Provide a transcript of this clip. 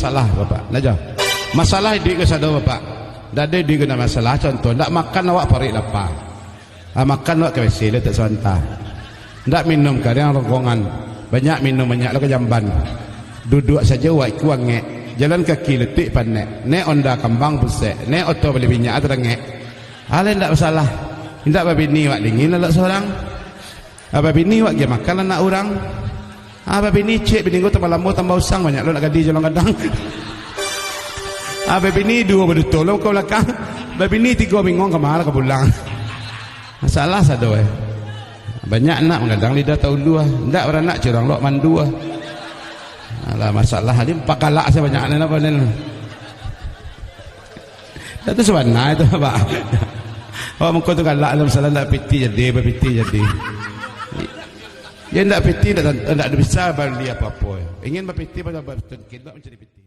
Salah bapak, naja. Masalah duit ke sada bapak. Dak ada duit kena masalah contoh, ndak makan awak parik lapar. Makan awak ke WC tak sebentar. Ndak minum kadang rongkongan. Banyak minum banyak lo ke jamban. Duduk saja awak ku ngek. Jalan kaki letik panek. Nek onda kambang pusek. Nek oto beli minyak atau ngek. Hal ndak masalah. Ndak babini awak dingin lah seorang. Apa bini awak dia makan anak orang. Apa bini cek bini gua tambah lambu tambah usang banyak lo nak gadi jalan kadang. Apa bini dua berdutul lo kau belakang. Apa bini 3 bingung kemana ke pulang. Masalah sado banyak nak mengadang lidah tahu dua. Ndak beranak curang lo mandu. Alah masalah ni pakalak saya banyak ni apa ni. Dah tu sebenarnya itu pak. Oh mungkin tu galak dalam masalah ndak piti jadi berpiti jadi. Dia ndak piti ndak bisa beli apa-apa. Ingin berpiti pada bertengkit mencari piti.